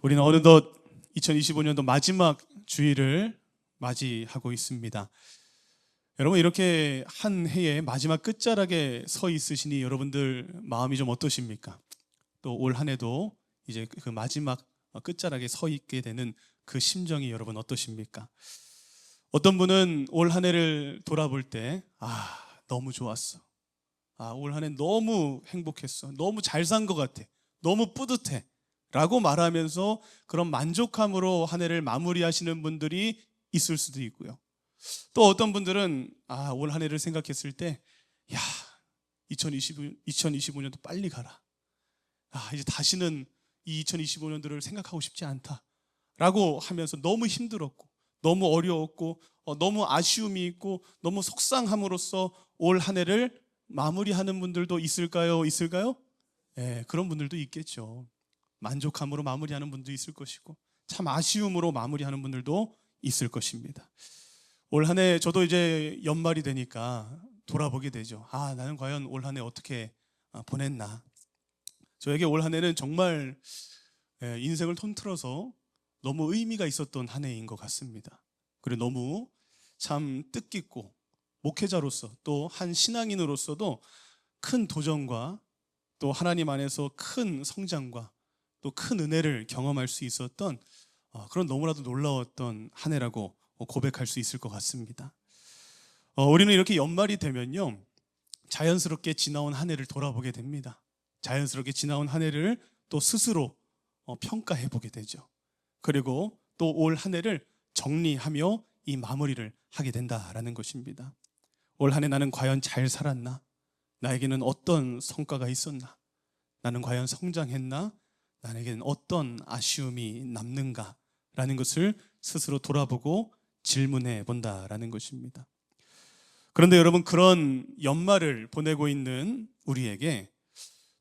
우리는 어느덧 2025년도 마지막 주일을 맞이하고 있습니다. 여러분, 이렇게 한 해의 마지막 끝자락에 서 있으시니 여러분들 마음이 좀 어떠십니까? 또 올 한 해도 이제 그 마지막 끝자락에 서 있게 되는 그 심정이 여러분 어떠십니까? 어떤 분은 올 한 해를 돌아볼 때 너무 좋았어. 올 한 해 너무 행복했어. 너무 잘 산 것 같아. 너무 뿌듯해. 라고 말하면서 그런 만족함으로 한 해를 마무리하시는 분들이 있을 수도 있고요. 또 어떤 분들은 올 한 해를 생각했을 때 2025년도 빨리 가라. 이제 다시는 이 2025년도를 생각하고 싶지 않다. 라고 하면서 너무 힘들었고 너무 어려웠고 너무 아쉬움이 있고 너무 속상함으로써 올 한 해를 마무리하는 분들도 있을까요? 네, 그런 분들도 있겠죠. 만족함으로 마무리하는 분도 있을 것이고 참 아쉬움으로 마무리하는 분들도 있을 것입니다. 올 한 해 저도 이제 연말이 되니까 돌아보게 되죠. 나는 과연 올 한 해 어떻게 보냈나. 저에게 올 한 해는 정말 인생을 통틀어서 너무 의미가 있었던 한 해인 것 같습니다. 그리고 너무 참 뜻깊고 목회자로서 또 한 신앙인으로서도 큰 도전과 또 하나님 안에서 큰 성장과 또 큰 은혜를 경험할 수 있었던 그런 너무나도 놀라웠던 한 해라고 고백할 수 있을 것 같습니다. 우리는 이렇게 연말이 되면요, 자연스럽게 지나온 한 해를 돌아보게 됩니다. 자연스럽게 지나온 한 해를 또 스스로 평가해 보게 되죠. 그리고 또 올 한 해를 정리하며 이 마무리를 하게 된다라는 것입니다. 올 한 해 나는 과연 잘 살았나? 나에게는 어떤 성과가 있었나? 나는 과연 성장했나? 나에게는 어떤 아쉬움이 남는가라는 것을 스스로 돌아보고 질문해 본다라는 것입니다. 그런데 여러분, 그런 연말을 보내고 있는 우리에게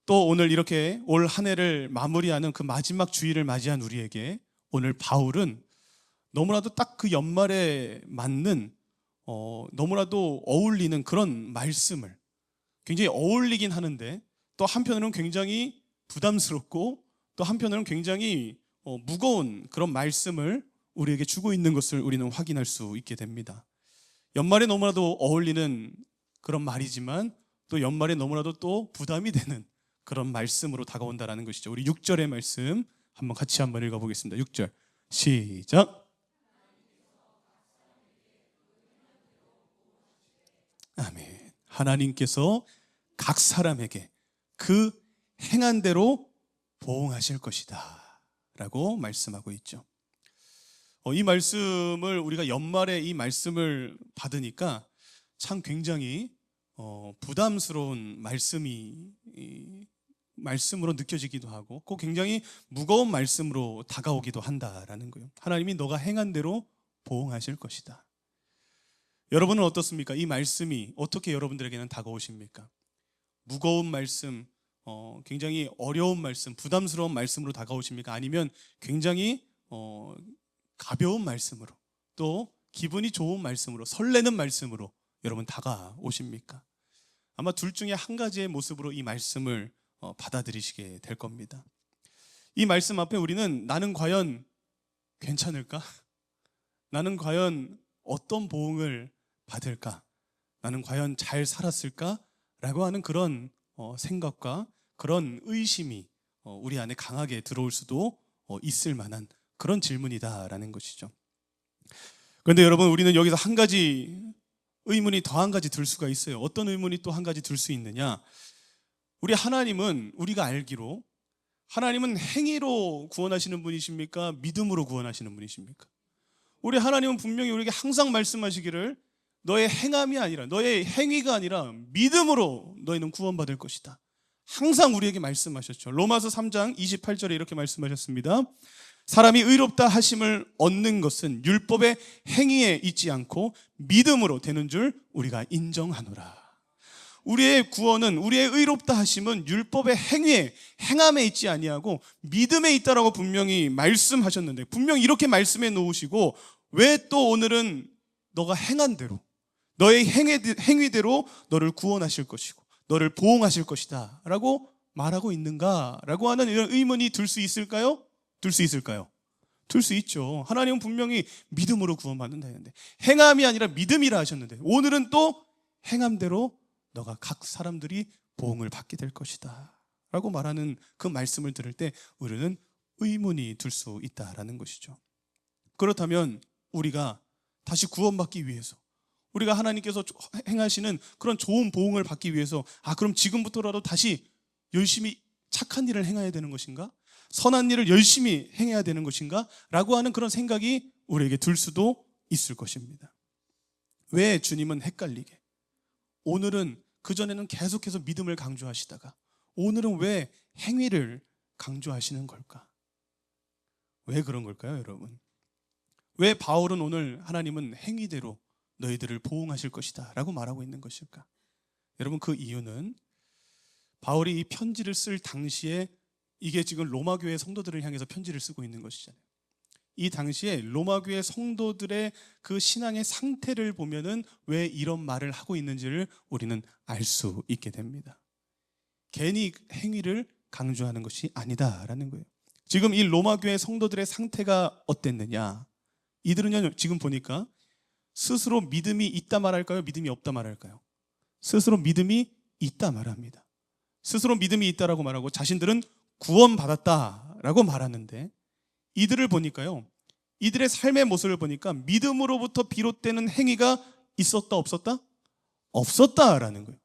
또 오늘 이렇게 올 한 해를 마무리하는 그 마지막 주일을 맞이한 우리에게 오늘 바울은 너무나도 딱 그 연말에 맞는 너무나도 어울리는 그런 말씀을 굉장히 어울리긴 하는데 또 한편으로는 굉장히 부담스럽고 또 한편으로는 굉장히 무거운 그런 말씀을 우리에게 주고 있는 것을 우리는 확인할 수 있게 됩니다. 연말에 너무나도 어울리는 그런 말이지만 또 연말에 너무나도 또 부담이 되는 그런 말씀으로 다가온다는 것이죠. 우리 6절의 말씀 같이 한번 읽어보겠습니다. 6절 시작. 아멘. 하나님께서 각 사람에게 그 행한 대로 보응하실 것이다 라고 말씀하고 있죠. 이 말씀을 우리가 연말에 이 말씀을 받으니까 참 굉장히 부담스러운 말씀으로 느껴지기도 하고 꼭 굉장히 무거운 말씀으로 다가오기도 한다라는 거예요. 하나님이 너가 행한 대로 보응하실 것이다. 여러분은 어떻습니까? 이 말씀이 어떻게 여러분들에게는 다가오십니까? 무거운 말씀, 굉장히 어려운 말씀, 부담스러운 말씀으로 다가오십니까? 아니면 굉장히 가벼운 말씀으로 또 기분이 좋은 말씀으로 설레는 말씀으로 여러분 다가오십니까? 아마 둘 중에 한 가지의 모습으로 이 말씀을 받아들이시게 될 겁니다. 이 말씀 앞에 우리는 나는 과연 괜찮을까? 나는 과연 어떤 보응을 받을까? 나는 과연 잘 살았을까? 라고 하는 그런 생각과 그런 의심이 우리 안에 강하게 들어올 수도 있을 만한 그런 질문이다라는 것이죠. 그런데 여러분, 우리는 여기서 한 가지 의문이 더 한 가지 들 수가 있어요. 어떤 의문이 또 한 가지 들 수 있느냐? 우리 하나님은 우리가 알기로 하나님은 행위로 구원하시는 분이십니까? 믿음으로 구원하시는 분이십니까? 우리 하나님은 분명히 우리에게 항상 말씀하시기를 너의 행함이 아니라 너의 행위가 아니라 믿음으로 너희는 구원받을 것이다. 항상 우리에게 말씀하셨죠. 로마서 3장 28절에 이렇게 말씀하셨습니다. 사람이 의롭다 하심을 얻는 것은 율법의 행위에 있지 않고 믿음으로 되는 줄 우리가 인정하노라. 우리의 구원은, 우리의 의롭다 하심은 율법의 행위에, 행함에 있지 아니하고 믿음에 있다라고 분명히 말씀하셨는데, 분명히 이렇게 말씀해 놓으시고 왜 또 오늘은 너가 행한 대로, 너의 행위대로 너를 구원하실 것이고 너를 보응하실 것이다 라고 말하고 있는가? 라고 하는 이런 의문이 들 수 있을까요? 둘 수 있을까요? 둘 수 있죠. 하나님은 분명히 믿음으로 구원받는다 했는데, 행함이 아니라 믿음이라 하셨는데, 오늘은 또 행함대로 너가 각 사람들이 보응을 받게 될 것이다 라고 말하는 그 말씀을 들을 때 우리는 의문이 들 수 있다라는 것이죠. 그렇다면 우리가 다시 구원받기 위해서, 우리가 하나님께서 행하시는 그런 좋은 보응을 받기 위해서, 그럼 지금부터라도 다시 열심히 착한 일을 행해야 되는 것인가? 선한 일을 열심히 행해야 되는 것인가? 라고 하는 그런 생각이 우리에게 들 수도 있을 것입니다. 왜 주님은 헷갈리게, 오늘은 그전에는 계속해서 믿음을 강조하시다가 오늘은 왜 행위를 강조하시는 걸까? 왜 그런 걸까요, 여러분? 왜 바울은 오늘 하나님은 행위대로 너희들을 보응하실 것이다 라고 말하고 있는 것일까? 여러분, 그 이유는 바울이 이 편지를 쓸 당시에, 이게 지금 로마 교회 성도들을 향해서 편지를 쓰고 있는 것이잖아요. 이 당시에 로마 교회 성도들의 그 신앙의 상태를 보면은 왜 이런 말을 하고 있는지를 우리는 알 수 있게 됩니다. 괜히 행위를 강조하는 것이 아니다라는 거예요. 지금 이 로마 교회 성도들의 상태가 어땠느냐? 이들은요, 지금 보니까 스스로 믿음이 있다 말할까요? 믿음이 없다 말할까요? 스스로 믿음이 있다 말합니다. 스스로 믿음이 있다라고 말하고 자신들은 구원받았다라고 말하는데, 이들을 보니까요, 이들의 삶의 모습을 보니까 믿음으로부터 비롯되는 행위가 있었다 없었다? 없었다라는 거예요.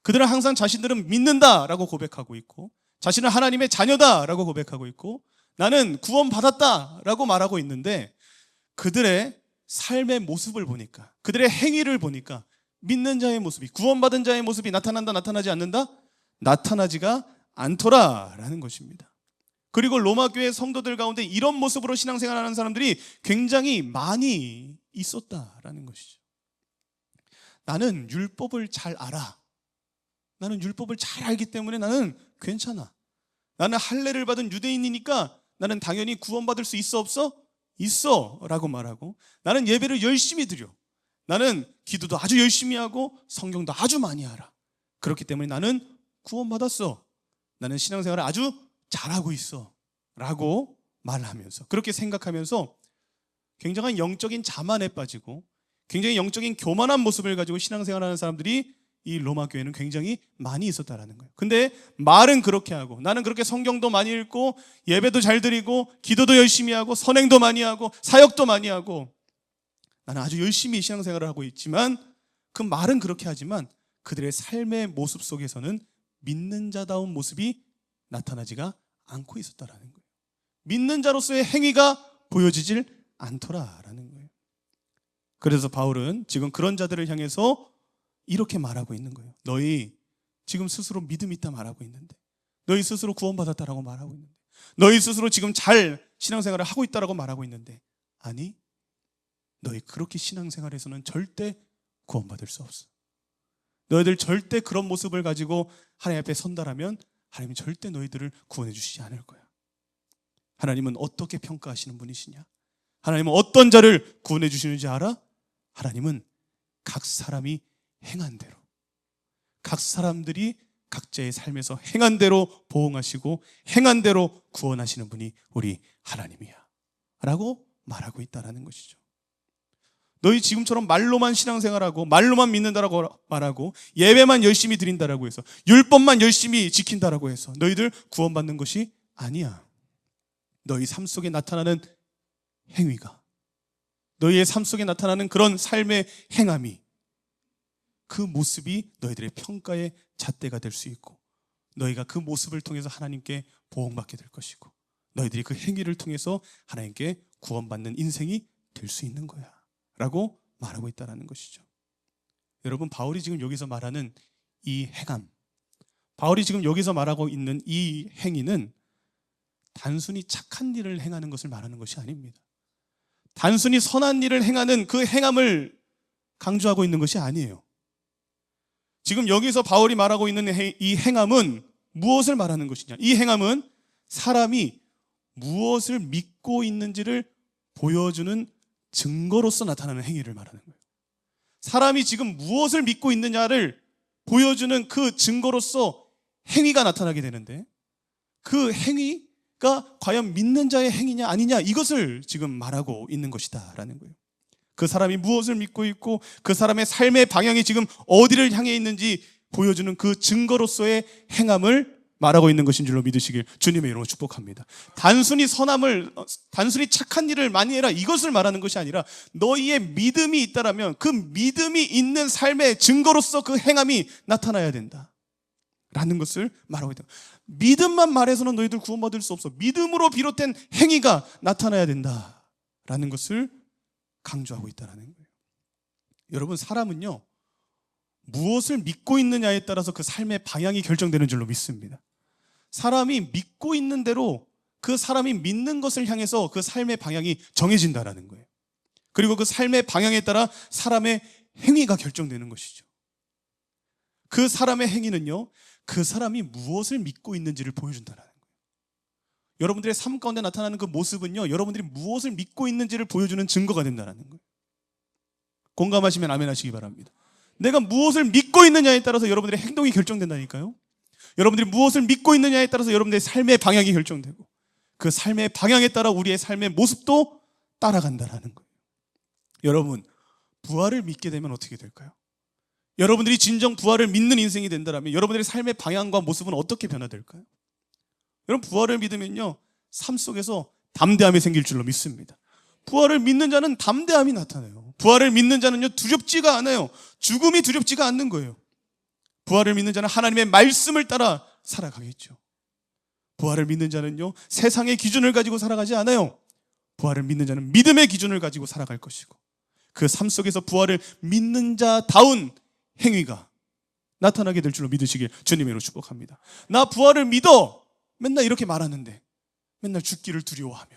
그들은 항상 자신들은 믿는다라고 고백하고 있고, 자신은 하나님의 자녀다라고 고백하고 있고, 나는 구원받았다라고 말하고 있는데, 그들의 삶의 모습을 보니까, 그들의 행위를 보니까 믿는 자의 모습이, 구원받은 자의 모습이 나타난다, 나타나지 않는다? 나타나지가 않더라라는 것입니다. 그리고 로마 교회 성도들 가운데 이런 모습으로 신앙생활하는 사람들이 굉장히 많이 있었다라는 것이죠. 나는 율법을 잘 알아. 나는 율법을 잘 알기 때문에 나는 괜찮아. 나는 할례를 받은 유대인이니까 나는 당연히 구원받을 수 있어 없어? 있어 라고 말하고, 나는 예배를 열심히 드려. 나는 기도도 아주 열심히 하고 성경도 아주 많이 알아. 그렇기 때문에 나는 구원받았어. 나는 신앙생활을 아주 잘하고 있어 라고 말하면서, 그렇게 생각하면서 굉장한 영적인 자만에 빠지고 굉장히 영적인 교만한 모습을 가지고 신앙생활하는 사람들이 이 로마 교회는 굉장히 많이 있었다라는 거예요. 근데 말은 그렇게 하고, 나는 그렇게 성경도 많이 읽고 예배도 잘 드리고 기도도 열심히 하고 선행도 많이 하고 사역도 많이 하고, 나는 아주 열심히 신앙생활을 하고 있지만, 그 말은 그렇게 하지만 그들의 삶의 모습 속에서는 믿는 자다운 모습이 나타나지가 않고 있었다라는 거예요. 믿는 자로서의 행위가 보여지질 않더라라는 거예요. 그래서 바울은 지금 그런 자들을 향해서 이렇게 말하고 있는 거예요. 너희 지금 스스로 믿음 있다 말하고 있는데, 너희 스스로 구원받았다라고 말하고 있는데, 너희 스스로 지금 잘 신앙생활을 하고 있다라고 말하고 있는데, 아니, 너희 그렇게 신앙생활에서는 절대 구원받을 수 없어. 너희들 절대 그런 모습을 가지고 하나님 앞에 선다라면 하나님은 절대 너희들을 구원해 주시지 않을 거야. 하나님은 어떻게 평가하시는 분이시냐? 하나님은 어떤 자를 구원해 주시는지 알아? 하나님은 각 사람이 행한 대로, 각 사람들이 각자의 삶에서 행한 대로 보응하시고 행한 대로 구원하시는 분이 우리 하나님이야 라고 말하고 있다는 것이죠. 너희 지금처럼 말로만 신앙생활하고 말로만 믿는다라고 말하고 예배만 열심히 드린다라고 해서 율법만 열심히 지킨다라고 해서 너희들 구원받는 것이 아니야. 너희 삶 속에 나타나는 행위가, 너희의 삶 속에 나타나는 그런 삶의 행함이, 그 모습이 너희들의 평가의 잣대가 될 수 있고, 너희가 그 모습을 통해서 하나님께 보응받게 될 것이고, 너희들이 그 행위를 통해서 하나님께 구원받는 인생이 될 수 있는 거야 라고 말하고 있다는 것이죠. 여러분, 바울이 지금 여기서 말하는 이 행함, 바울이 지금 여기서 말하고 있는 이 행위는 단순히 착한 일을 행하는 것을 말하는 것이 아닙니다. 단순히 선한 일을 행하는 그 행함을 강조하고 있는 것이 아니에요. 지금 여기서 바울이 말하고 있는 이 행함은 무엇을 말하는 것이냐? 이 행함은 사람이 무엇을 믿고 있는지를 보여주는 증거로서 나타나는 행위를 말하는 거예요. 사람이 지금 무엇을 믿고 있느냐를 보여주는 그 증거로서 행위가 나타나게 되는데, 그 행위, 과연 믿는 자의 행위냐 아니냐, 이것을 지금 말하고 있는 것이다 라는 거예요. 그 사람이 무엇을 믿고 있고 그 사람의 삶의 방향이 지금 어디를 향해 있는지 보여주는 그 증거로서의 행함을 말하고 있는 것인 줄로 믿으시길 주님의 이름으로 축복합니다. 단순히 단순히 착한 일을 많이 해라, 이것을 말하는 것이 아니라 너희의 믿음이 있다라면 그 믿음이 있는 삶의 증거로서 그 행함이 나타나야 된다 라는 것을 말하고 있다. 믿음만 말해서는 너희들 구원받을 수 없어. 믿음으로 비롯된 행위가 나타나야 된다 라는 것을 강조하고 있다는 거예요. 여러분, 사람은요, 무엇을 믿고 있느냐에 따라서 그 삶의 방향이 결정되는 줄로 믿습니다. 사람이 믿고 있는 대로 그 사람이 믿는 것을 향해서 그 삶의 방향이 정해진다는 거예요. 그리고 그 삶의 방향에 따라 사람의 행위가 결정되는 것이죠. 그 사람의 행위는요, 그 사람이 무엇을 믿고 있는지를 보여준다는 거예요. 여러분들의 삶 가운데 나타나는 그 모습은요, 여러분들이 무엇을 믿고 있는지를 보여주는 증거가 된다는 거예요. 공감하시면 아멘 하시기 바랍니다. 내가 무엇을 믿고 있느냐에 따라서 여러분들의 행동이 결정된다니까요. 여러분들이 무엇을 믿고 있느냐에 따라서 여러분들의 삶의 방향이 결정되고 그 삶의 방향에 따라 우리의 삶의 모습도 따라간다는 거예요. 여러분, 부활을 믿게 되면 어떻게 될까요? 여러분들이 진정 부활을 믿는 인생이 된다면 여러분들의 삶의 방향과 모습은 어떻게 변화될까요? 여러분, 부활을 믿으면요, 삶 속에서 담대함이 생길 줄로 믿습니다. 부활을 믿는 자는 담대함이 나타나요. 부활을 믿는 자는요, 두렵지가 않아요. 죽음이 두렵지가 않는 거예요. 부활을 믿는 자는 하나님의 말씀을 따라 살아가겠죠. 부활을 믿는 자는요, 세상의 기준을 가지고 살아가지 않아요. 부활을 믿는 자는 믿음의 기준을 가지고 살아갈 것이고 그 삶 속에서 부활을 믿는 자다운 행위가 나타나게 될 줄로 믿으시길 주님으로 축복합니다. 나 부활을 믿어! 맨날 이렇게 말하는데 맨날 죽기를 두려워하며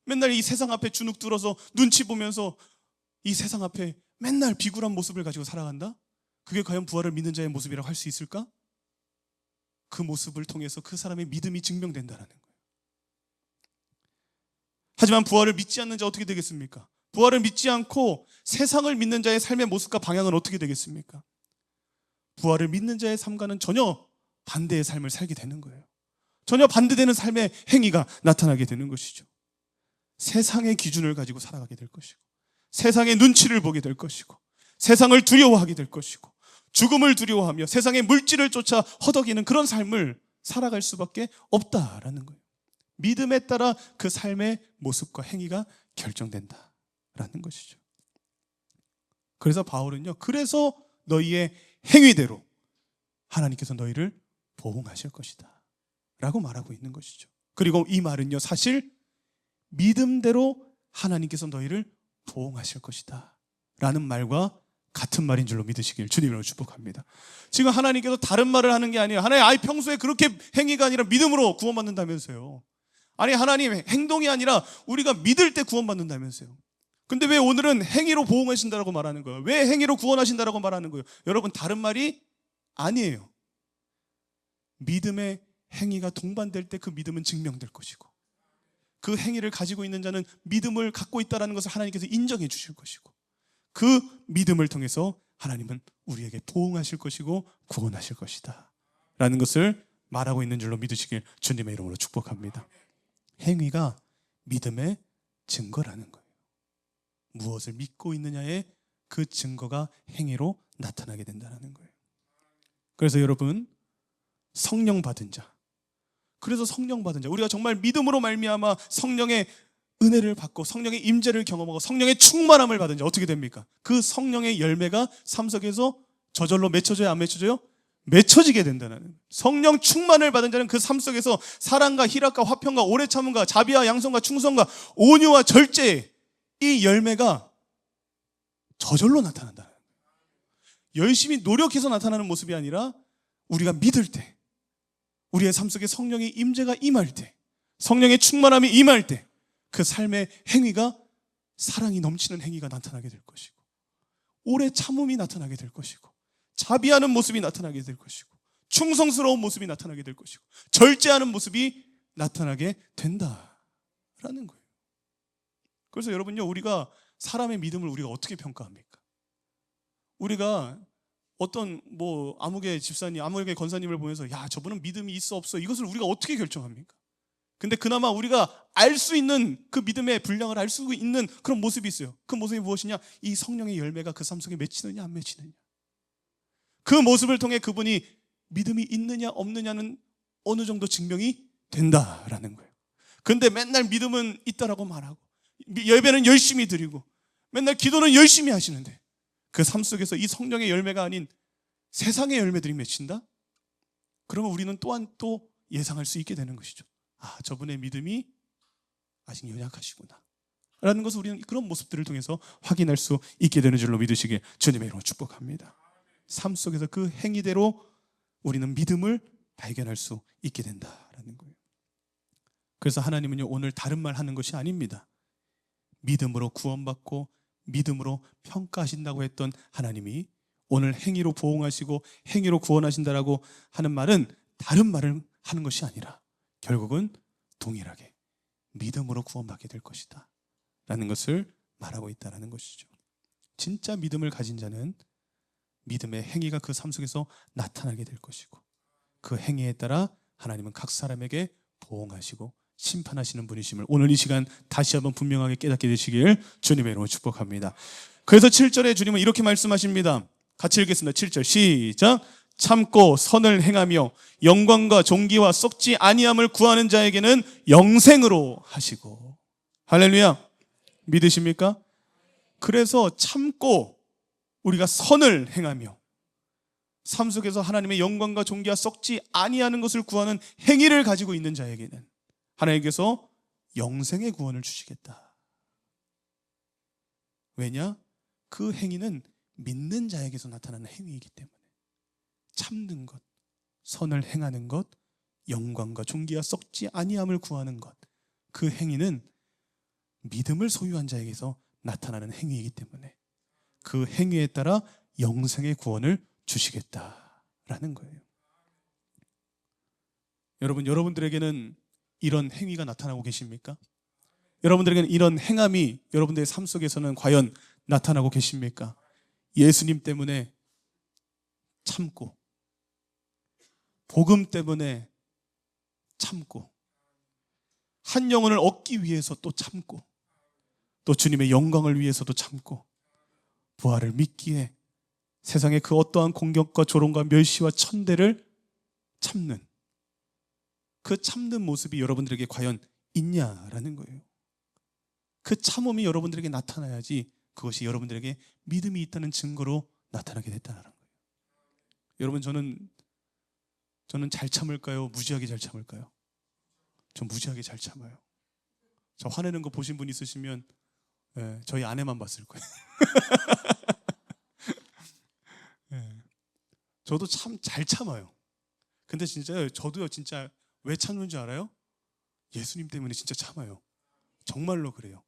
맨날 이 세상 앞에 주눅 들어서 눈치 보면서 이 세상 앞에 맨날 비굴한 모습을 가지고 살아간다? 그게 과연 부활을 믿는 자의 모습이라고 할 수 있을까? 그 모습을 통해서 그 사람의 믿음이 증명된다는 거예요. 하지만 부활을 믿지 않는 자 어떻게 되겠습니까? 부활을 믿지 않고 세상을 믿는 자의 삶의 모습과 방향은 어떻게 되겠습니까? 부활을 믿는 자의 삶과는 전혀 반대의 삶을 살게 되는 거예요. 전혀 반대되는 삶의 행위가 나타나게 되는 것이죠. 세상의 기준을 가지고 살아가게 될 것이고 세상의 눈치를 보게 될 것이고 세상을 두려워하게 될 것이고 죽음을 두려워하며 세상의 물질을 쫓아 허덕이는 그런 삶을 살아갈 수밖에 없다라는 거예요. 믿음에 따라 그 삶의 모습과 행위가 결정된다라는 것이죠. 그래서 바울은요, 그래서 너희의 행위대로 하나님께서 너희를 보응하실 것이다 라고 말하고 있는 것이죠. 그리고 이 말은요, 사실 믿음대로 하나님께서 너희를 보응하실 것이다 라는 말과 같은 말인 줄로 믿으시길 주님으로 축복합니다. 지금 하나님께서 다른 말을 하는 게 아니에요. 하나님, 평소에 그렇게 행위가 아니라 믿음으로 구원받는다면서요. 아니, 하나님, 행동이 아니라 우리가 믿을 때 구원받는다면서요. 근데 왜 오늘은 행위로 보응하신다고 말하는 거예요? 왜 행위로 구원하신다고 말하는 거예요? 여러분, 다른 말이 아니에요. 믿음의 행위가 동반될 때 그 믿음은 증명될 것이고 그 행위를 가지고 있는 자는 믿음을 갖고 있다는 것을 하나님께서 인정해 주실 것이고 그 믿음을 통해서 하나님은 우리에게 보응하실 것이고 구원하실 것이다 라는 것을 말하고 있는 줄로 믿으시길 주님의 이름으로 축복합니다. 행위가 믿음의 증거라는 거예요. 무엇을 믿고 있느냐의 그 증거가 행위로 나타나게 된다는 거예요. 그래서 여러분, 성령 받은 자, 그래서 성령 받은 자, 우리가 정말 믿음으로 말미암아 성령의 은혜를 받고 성령의 임재를 경험하고 성령의 충만함을 받은 자 어떻게 됩니까? 그 성령의 열매가 삶 속에서 저절로 맺혀져요? 안 맺혀져요? 맺혀지게 된다는. 성령 충만을 받은 자는 그 삶 속에서 사랑과 희락과 화평과 오래 참음과 자비와 양성과 충성과 온유와 절제, 이 열매가 저절로 나타난다. 열심히 노력해서 나타나는 모습이 아니라 우리가 믿을 때, 우리의 삶 속에 성령의 임재가 임할 때, 성령의 충만함이 임할 때 그 삶의 행위가 사랑이 넘치는 행위가 나타나게 될 것이고 오래 참음이 나타나게 될 것이고 자비하는 모습이 나타나게 될 것이고 충성스러운 모습이 나타나게 될 것이고 절제하는 모습이 나타나게 된다라는 거예요. 그래서 여러분요, 우리가 사람의 믿음을 우리가 어떻게 평가합니까? 우리가 어떤 아무개 집사님, 아무개 권사님을 보면서 야, 저분은 믿음이 있어 없어, 이것을 우리가 어떻게 결정합니까? 근데 그나마 우리가 알 수 있는 그 믿음의 분량을 알 수 있는 그런 모습이 있어요. 그 모습이 무엇이냐? 이 성령의 열매가 그 삶 속에 맺히느냐 안 맺히느냐. 그 모습을 통해 그분이 믿음이 있느냐 없느냐는 어느 정도 증명이 된다라는 거예요. 근데 맨날 믿음은 있다라고 말하고 예배는 열심히 드리고 맨날 기도는 열심히 하시는데 그 삶 속에서 이 성령의 열매가 아닌 세상의 열매들이 맺힌다? 그러면 우리는 또한 또 예상할 수 있게 되는 것이죠. 아, 저분의 믿음이 아직 연약하시구나 라는 것을 우리는 그런 모습들을 통해서 확인할 수 있게 되는 줄로 믿으시길 주님의 이름으로 축복합니다. 삶 속에서 그 행위대로 우리는 믿음을 발견할 수 있게 된다라는 거예요. 그래서 하나님은요, 오늘 다른 말 하는 것이 아닙니다. 믿음으로 구원받고 믿음으로 평가하신다고 했던 하나님이 오늘 행위로 보응하시고 행위로 구원하신다라고 하는 말은 다른 말을 하는 것이 아니라 결국은 동일하게 믿음으로 구원받게 될 것이다 라는 것을 말하고 있다는 것이죠. 진짜 믿음을 가진 자는 믿음의 행위가 그 삶 속에서 나타나게 될 것이고 그 행위에 따라 하나님은 각 사람에게 보응하시고 심판하시는 분이심을 오늘 이 시간 다시 한번 분명하게 깨닫게 되시길 주님의 이름으로 축복합니다. 그래서 7절에 주님은 이렇게 말씀하십니다. 같이 읽겠습니다. 7절 시작. 참고 선을 행하며 영광과 존귀와 썩지 아니함을 구하는 자에게는 영생으로 하시고. 할렐루야. 믿으십니까? 그래서 참고 우리가 선을 행하며 삶 속에서 하나님의 영광과 존귀와 썩지 아니하는 것을 구하는 행위를 가지고 있는 자에게는 하나님께서 영생의 구원을 주시겠다. 왜냐? 그 행위는 믿는 자에게서 나타나는 행위이기 때문에 참는 것, 선을 행하는 것, 영광과 존귀와 썩지 아니함을 구하는 것, 그 행위는 믿음을 소유한 자에게서 나타나는 행위이기 때문에 그 행위에 따라 영생의 구원을 주시겠다라는 거예요. 여러분들에게는 이런 행위가 나타나고 계십니까? 여러분들에게는 이런 행함이 여러분들의 삶 속에서는 과연 나타나고 계십니까? 예수님 때문에 참고, 복음 때문에 참고, 한 영혼을 얻기 위해서 또 참고, 또 주님의 영광을 위해서도 참고, 부활을 믿기에 세상의 그 어떠한 공격과 조롱과 멸시와 천대를 참는 그 참는 모습이 여러분들에게 과연 있냐라는 거예요. 그 참음이 여러분들에게 나타나야지 그것이 여러분들에게 믿음이 있다는 증거로 나타나게 됐다는 거예요. 여러분, 저는 잘 참을까요? 무지하게 잘 참을까요? 전 무지하게 잘 참아요. 저 화내는 거 보신 분 있으시면 저희 아내만 봤을 거예요. 저도 참 잘 참아요. 근데 진짜요, 저도요, 진짜 왜 참는 줄 알아요? 예수님 때문에 진짜 참아요. 정말로 그래요.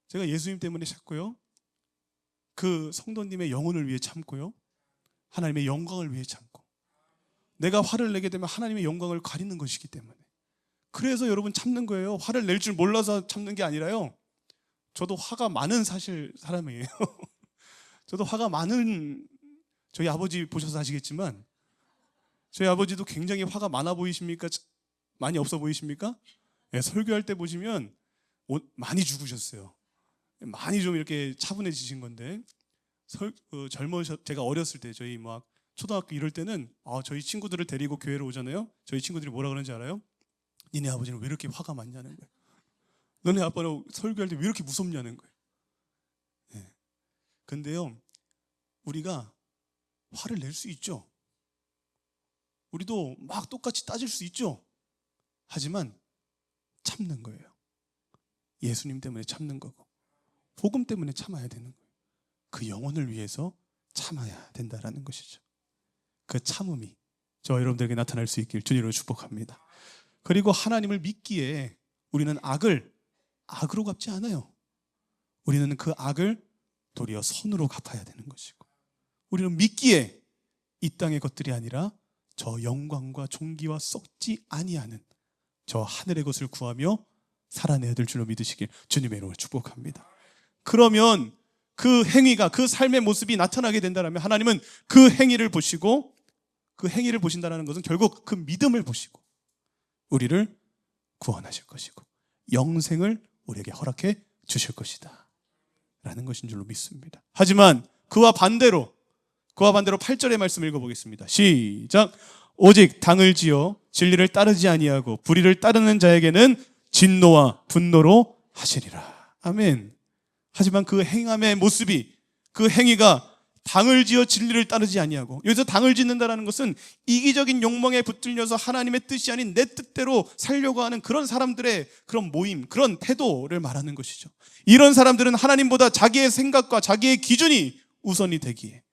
제가 예수님 때문에 참고요, 그 성도님의 영혼을 위해 참고요, 하나님의 영광을 위해 참고, 내가 화를 내게 되면 하나님의 영광을 가리는 것이기 때문에. 그래서 여러분 참는 거예요. 화를 낼 줄 몰라서 참는 게 아니라요, 저도 화가 많은 사람이에요. 저도 화가 많은, 저희 아버지 보셔서 아시겠지만 저희 아버지도 굉장히 화가 많아 보이십니까? 많이 없어 보이십니까? 네, 설교할 때 보시면 많이 죽으셨어요. 많이 좀 이렇게 차분해지신 건데, 제가 어렸을 때 저희 막 초등학교 이럴 때는 저희 친구들을 데리고 교회로 오잖아요. 저희 친구들이 뭐라 그러는지 알아요? 니네 아버지는 왜 이렇게 화가 많냐는 거예요. 너네 아빠는 설교할 때 왜 이렇게 무섭냐는 거예요. 네. 근데요, 우리가 화를 낼 수 있죠. 우리도 막 똑같이 따질 수 있죠. 하지만 참는 거예요. 예수님 때문에 참는 거고, 복음 때문에 참아야 되는 거예요. 그 영혼을 위해서 참아야 된다라는 것이죠. 그 참음이 저와 여러분들에게 나타날 수 있길 주님으로 축복합니다. 그리고 하나님을 믿기에 우리는 악으로 갚지 않아요. 우리는 그 악을 도리어 선으로 갚아야 되는 것이고, 우리는 믿기에 이 땅의 것들이 아니라 저 영광과 존귀와 썩지 아니하는 저 하늘의 것을 구하며 살아내야 될 줄로 믿으시길 주님의 이름으로 축복합니다. 그러면 그 행위가, 그 삶의 모습이 나타나게 된다면 하나님은 그 행위를 보시고, 그 행위를 보신다는 것은 결국 그 믿음을 보시고 우리를 구원하실 것이고 영생을 우리에게 허락해 주실 것이다 라는 것인 줄로 믿습니다. 하지만 그와 반대로 8절의 말씀을 읽어보겠습니다. 시작. 오직 당을 지어 진리를 따르지 아니하고 불의를 따르는 자에게는 진노와 분노로 하시리라. 아멘. 하지만 그 행함의 모습이, 그 행위가 당을 지어 진리를 따르지 아니하고, 여기서 당을 짓는다는 것은 이기적인 욕망에 붙들려서 하나님의 뜻이 아닌 내 뜻대로 살려고 하는 그런 사람들의 그런 모임, 그런 태도를 말하는 것이죠. 이런 사람들은 하나님보다 자기의 생각과 자기의 기준이 우선이 되기에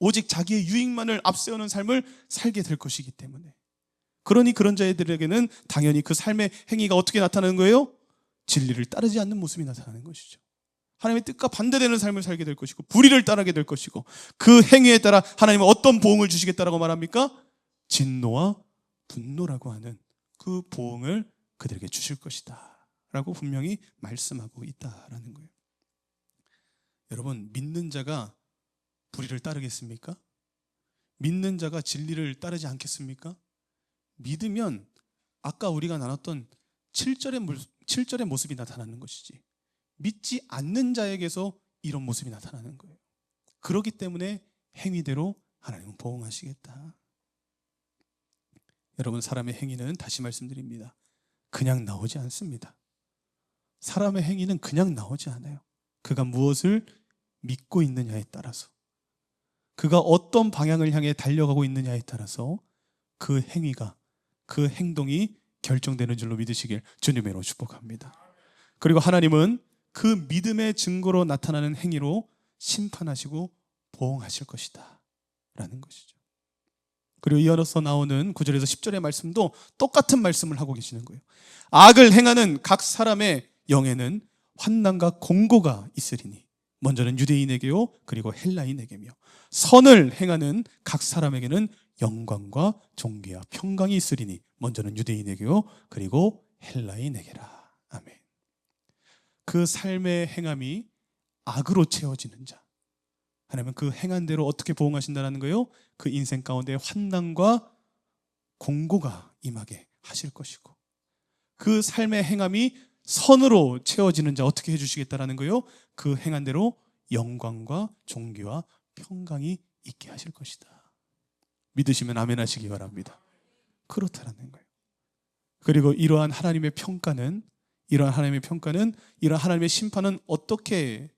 오직 자기의 유익만을 앞세우는 삶을 살게 될 것이기 때문에, 그러니 그런 자들에게는 당연히 그 삶의 행위가 어떻게 나타나는 거예요? 진리를 따르지 않는 모습이 나타나는 것이죠. 하나님의 뜻과 반대되는 삶을 살게 될 것이고 불의를 따르게 될 것이고, 그 행위에 따라 하나님은 어떤 보응을 주시겠다라고 말합니까? 진노와 분노라고 하는 그 보응을 그들에게 주실 것이다 라고 분명히 말씀하고 있다라는 거예요. 여러분, 믿는 자가 불의를 따르겠습니까? 믿는 자가 진리를 따르지 않겠습니까? 믿으면 아까 우리가 나눴던 7절의 모습이 나타나는 것이지, 믿지 않는 자에게서 이런 모습이 나타나는 거예요. 그렇기 때문에 행위대로 하나님은 보응하시겠다. 여러분, 사람의 행위는, 다시 말씀드립니다, 그냥 나오지 않습니다. 사람의 행위는 그냥 나오지 않아요. 그가 무엇을 믿고 있느냐에 따라서, 그가 어떤 방향을 향해 달려가고 있느냐에 따라서 그 행위가, 그 행동이 결정되는 줄로 믿으시길 주님으로 축복합니다. 그리고 하나님은 그 믿음의 증거로 나타나는 행위로 심판하시고 보응하실 것이다 라는 것이죠. 그리고 이어서 나오는 9절에서 10절의 말씀도 똑같은 말씀을 하고 계시는 거예요. 악을 행하는 각 사람의 영에는 환난과 공고가 있으리니 먼저는 유대인에게요 그리고 헬라인에게며, 선을 행하는 각 사람에게는 영광과 존귀와 평강이 있으리니 먼저는 유대인에게요 그리고 헬라인에게라. 아멘. 그 삶의 행함이 악으로 채워지는 자, 하나님은 그 행한 대로 어떻게 보응하신다는 거예요? 그 인생 가운데 환난과 공고가 임하게 하실 것이고, 그 삶의 행함이 선으로 채워지는 자 어떻게 해주시겠다라는 거예요? 그 행한 대로 영광과 존귀와 평강이 있게 하실 것이다. 믿으시면 아멘 하시기 바랍니다. 그렇다라는 거예요. 그리고 이러한 하나님의 평가는, 이러한 하나님의 심판은 어떻게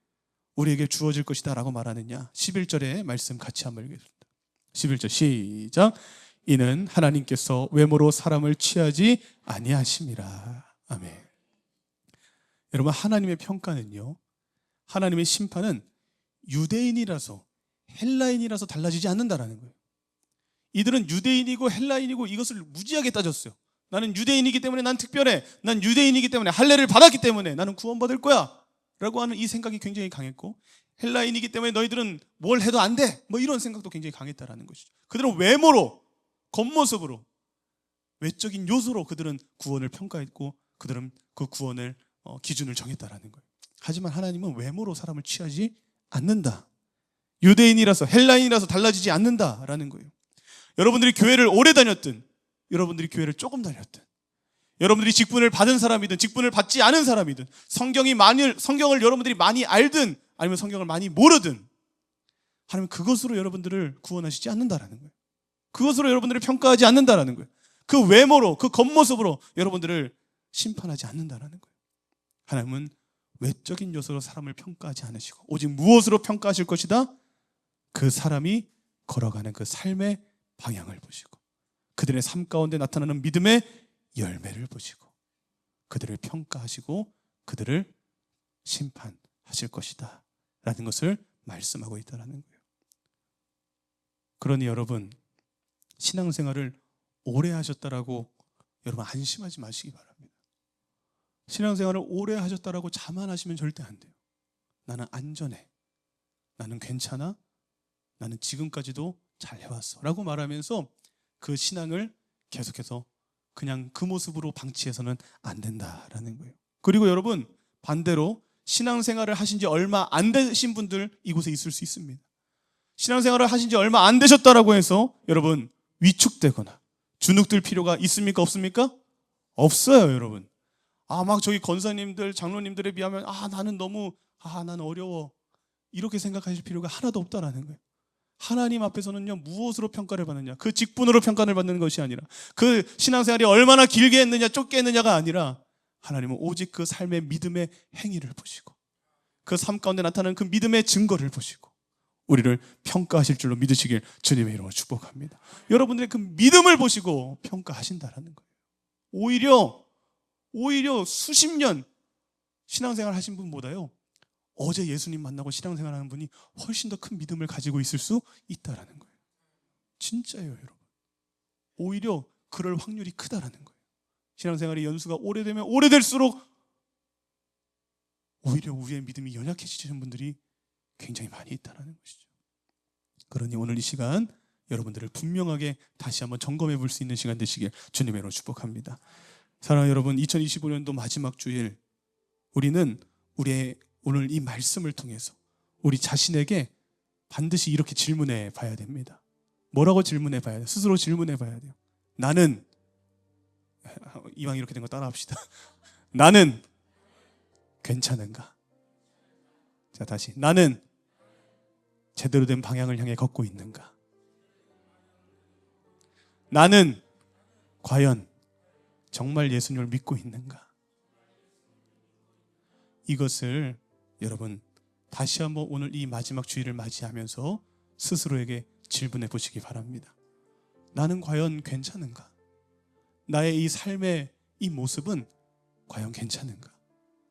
우리에게 주어질 것이다 라고 말하느냐, 11절의 말씀 같이 한번 읽겠습니다. 11절 시작. 이는 하나님께서 외모로 사람을 취하지 아니하심이라. 아멘. 여러분, 하나님의 평가는요, 하나님의 심판은 유대인이라서 헬라인이라서 달라지지 않는다라는 거예요. 이들은 유대인이고 헬라인이고 이것을 무지하게 따졌어요. 나는 유대인이기 때문에 난 특별해, 난 유대인이기 때문에 할례를 받았기 때문에 나는 구원받을 거야 라고 하는 이 생각이 굉장히 강했고, 헬라인이기 때문에 너희들은 뭘 해도 안 돼, 뭐 이런 생각도 굉장히 강했다라는 것이죠. 그들은 외모로, 겉모습으로, 외적인 요소로 그들은 구원을 평가했고, 그들은 그 구원을 기준을 정했다라는 거예요. 하지만 하나님은 외모로 사람을 취하지 않는다. 유대인이라서 헬라인이라서 달라지지 않는다라는 거예요. 여러분들이 교회를 오래 다녔든, 여러분들이 교회를 조금 다녔든, 여러분들이 직분을 받은 사람이든 직분을 받지 않은 사람이든, 성경을 여러분들이 많이 알든 아니면 성경을 많이 모르든, 하나님은 그것으로 여러분들을 구원하시지 않는다라는 거예요. 그것으로 여러분들을 평가하지 않는다라는 거예요. 그 외모로, 그 겉모습으로 여러분들을 심판하지 않는다라는 거예요. 하나님은 외적인 요소로 사람을 평가하지 않으시고 오직 무엇으로 평가하실 것이다? 그 사람이 걸어가는 그 삶의 방향을 보시고, 그들의 삶 가운데 나타나는 믿음의 열매를 보시고 그들을 평가하시고 그들을 심판하실 것이다 라는 것을 말씀하고 있다는 거예요. 그러니 여러분, 신앙생활을 오래 하셨다라고 여러분 안심하지 마시기 바랍니다. 신앙생활을 오래 하셨다라고 자만하시면 절대 안 돼요. 나는 안전해, 나는 괜찮아, 나는 지금까지도 잘 해왔어 라고 말하면서 그 신앙을 계속해서 그냥 그 모습으로 방치해서는 안 된다라는 거예요. 그리고 여러분, 반대로 신앙생활을 하신 지 얼마 안 되신 분들 이곳에 있을 수 있습니다. 신앙생활을 하신 지 얼마 안 되셨다라고 해서 여러분 위축되거나 주눅들 필요가 있습니까? 없습니까? 없어요, 여러분. 막 저기 권사님들, 장로님들에 비하면 나는 너무 나는 어려워, 이렇게 생각하실 필요가 하나도 없다라는 거예요. 하나님 앞에서는요, 무엇으로 평가를 받느냐, 그 직분으로 평가를 받는 것이 아니라, 그 신앙생활이 얼마나 길게 했느냐 좁게 했느냐가 아니라, 하나님은 오직 그 삶의 믿음의 행위를 보시고 그 삶 가운데 나타나는 그 믿음의 증거를 보시고 우리를 평가하실 줄로 믿으시길 주님의 이름으로 축복합니다. 여러분들의 그 믿음을 보시고 평가하신다라는 거예요. 오히려 수십 년 신앙생활 하신 분보다요, 어제 예수님 만나고 신앙생활 하는 분이 훨씬 더 큰 믿음을 가지고 있을 수 있다라는 거예요. 진짜예요, 여러분. 오히려 그럴 확률이 크다라는 거예요. 신앙생활의 연수가 오래되면 오래될수록 오히려 우리의 믿음이 연약해지시는 분들이 굉장히 많이 있다는 것이죠. 그러니 오늘 이 시간 여러분들을 분명하게 다시 한번 점검해 볼 수 있는 시간 되시길 주님의 이름으로 축복합니다. 사랑하는 여러분, 2025년도 마지막 주일, 우리는 우리의 오늘 이 말씀을 통해서 우리 자신에게 반드시 이렇게 질문해 봐야 됩니다. 뭐라고 질문해 봐야 돼요? 스스로 질문해 봐야 돼요. 나는, 이왕 이렇게 된 거 따라 합시다. 나는 괜찮은가? 자, 다시. 나는 제대로 된 방향을 향해 걷고 있는가? 나는 과연 정말 예수님을 믿고 있는가? 이것을 여러분 다시 한번 오늘 이 마지막 주일을 맞이하면서 스스로에게 질문해 보시기 바랍니다. 나는 과연 괜찮은가? 나의 이 삶의 이 모습은 과연 괜찮은가?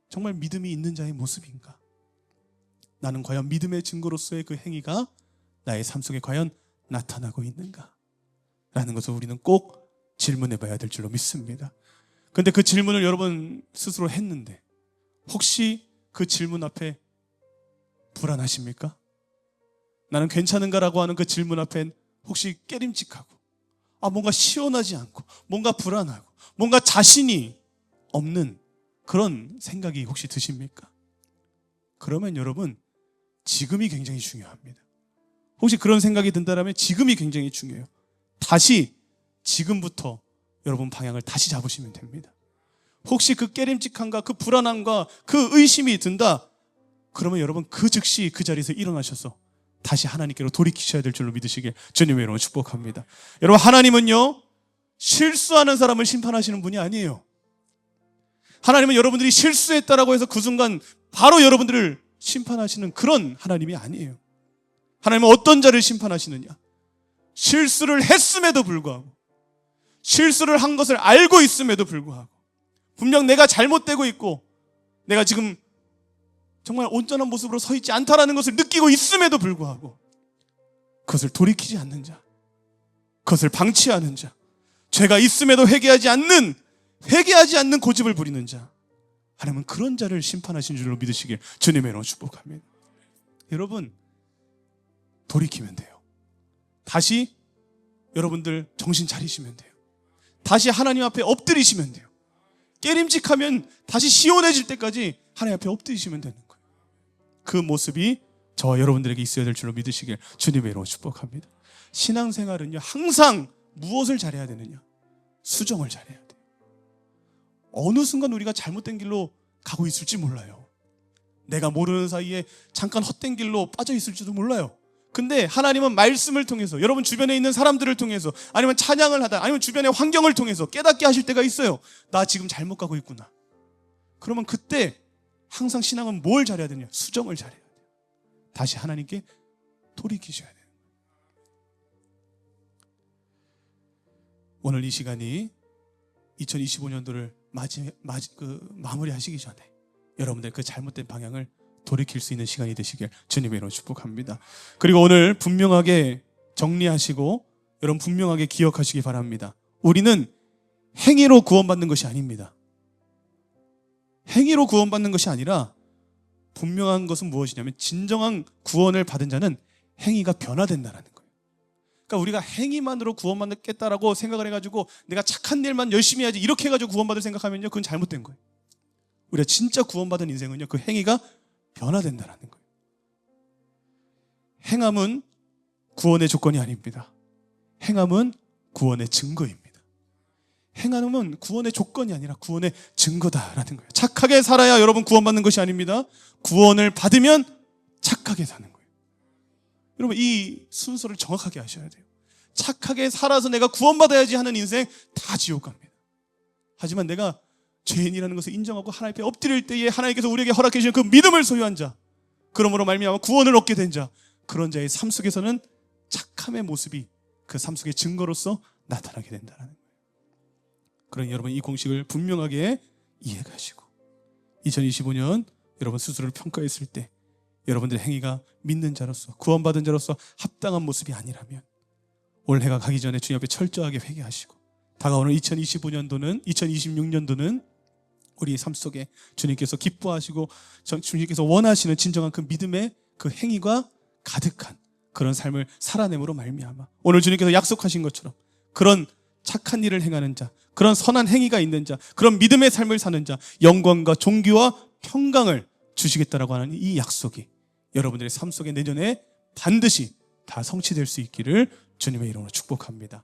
정말 믿음이 있는 자의 모습인가? 나는 과연 믿음의 증거로서의 그 행위가 나의 삶 속에 과연 나타나고 있는가? 라는 것을 우리는 꼭 질문해 봐야 될 줄로 믿습니다. 그런데 그 질문을 여러분 스스로 했는데 혹시 그 질문 앞에 불안하십니까? 나는 괜찮은가라고 하는 그 질문 앞엔 혹시 깨림직하고 뭔가 시원하지 않고 뭔가 불안하고 뭔가 자신이 없는 그런 생각이 혹시 드십니까? 그러면 여러분 지금이 굉장히 중요합니다. 혹시 그런 생각이 든다면 지금이 굉장히 중요해요. 다시 지금부터 여러분 방향을 다시 잡으시면 됩니다. 혹시 그 깨림직함과 그 불안함과 그 의심이 든다, 그러면 여러분 그 즉시 그 자리에서 일어나셔서 다시 하나님께로 돌이키셔야 될 줄로 믿으시길 주님의 이름으로 축복합니다. 여러분, 하나님은요 실수하는 사람을 심판하시는 분이 아니에요. 하나님은 여러분들이 실수했다라고 해서 그 순간 바로 여러분들을 심판하시는 그런 하나님이 아니에요. 하나님은 어떤 자를 심판하시느냐, 실수를 했음에도 불구하고, 실수를 한 것을 알고 있음에도 불구하고, 분명 내가 잘못되고 있고 내가 지금 정말 온전한 모습으로 서 있지 않다라는 것을 느끼고 있음에도 불구하고 그것을 돌이키지 않는 자, 그것을 방치하는 자, 죄가 있음에도 회개하지 않는 고집을 부리는 자, 하나님은 그런 자를 심판하신 줄로 믿으시길 주님의 이름으로 축복합니다. 여러분, 돌이키면 돼요. 다시 여러분들 정신 차리시면 돼요. 다시 하나님 앞에 엎드리시면 돼요. 깨림직하면 다시 시원해질 때까지 하나님 앞에 엎드리시면 되는 거예요. 그 모습이 저와 여러분들에게 있어야 될 줄로 믿으시길 주님의 이름으로 축복합니다. 신앙생활은요 항상 무엇을 잘해야 되느냐? 수정을 잘해야 돼요. 어느 순간 우리가 잘못된 길로 가고 있을지 몰라요. 내가 모르는 사이에 잠깐 헛된 길로 빠져 있을지도 몰라요. 근데 하나님은 말씀을 통해서, 여러분 주변에 있는 사람들을 통해서, 아니면 찬양을 하다, 아니면 주변의 환경을 통해서 깨닫게 하실 때가 있어요. 나 지금 잘못 가고 있구나. 그러면 그때 항상 신앙은 뭘 잘해야 되냐? 수정을 잘해야 돼요. 다시 하나님께 돌이키셔야 돼요. 오늘 이 시간이 2025년도를 마무리하시기 전에 여러분들 그 잘못된 방향을 돌이킬 수 있는 시간이 되시길 주님의 이름으로 축복합니다. 그리고 오늘 분명하게 정리하시고 여러분 분명하게 기억하시기 바랍니다. 우리는 행위로 구원받는 것이 아닙니다. 행위로 구원받는 것이 아니라 분명한 것은 무엇이냐면 진정한 구원을 받은 자는 행위가 변화된다는 거예요. 그러니까 우리가 행위만으로 구원받겠다라고 생각을 해가지고 내가 착한 일만 열심히 해야지 이렇게 해가지고 구원받을 생각하면요 그건 잘못된 거예요. 우리가 진짜 구원받은 인생은요 그 행위가 변화된다는 거예요. 행함은 구원의 조건이 아닙니다. 행함은 구원의 증거입니다. 행함은 구원의 조건이 아니라 구원의 증거다라는 거예요. 착하게 살아야 여러분 구원받는 것이 아닙니다. 구원을 받으면 착하게 사는 거예요. 여러분 이 순서를 정확하게 아셔야 돼요. 착하게 살아서 내가 구원받아야지 하는 인생 다 지옥 갑니다. 하지만 내가 죄인이라는 것을 인정하고 하나님 앞에 엎드릴 때에 하나님께서 우리에게 허락해 주신 그 믿음을 소유한 자, 그러므로 말미암아 구원을 얻게 된 자, 그런 자의 삶 속에서는 착함의 모습이 그 삶 속의 증거로서 나타나게 된다는 거예요. 그러니 여러분 이 공식을 분명하게 이해가 하시고 2025년 여러분 스스로를 평가했을 때 여러분들의 행위가 믿는 자로서 구원받은 자로서 합당한 모습이 아니라면 올해가 가기 전에 주님 앞에 철저하게 회개하시고 다가오는 2025년도는 2026년도는 우리의 삶 속에 주님께서 기뻐하시고 주님께서 원하시는 진정한 그 믿음의 그 행위가 가득한 그런 삶을 살아내므로 말미암아 오늘 주님께서 약속하신 것처럼 그런 착한 일을 행하는 자, 그런 선한 행위가 있는 자, 그런 믿음의 삶을 사는 자, 영광과 존귀와 평강을 주시겠다라고 하는 이 약속이 여러분들의 삶 속에 내년에 반드시 다 성취될 수 있기를 주님의 이름으로 축복합니다.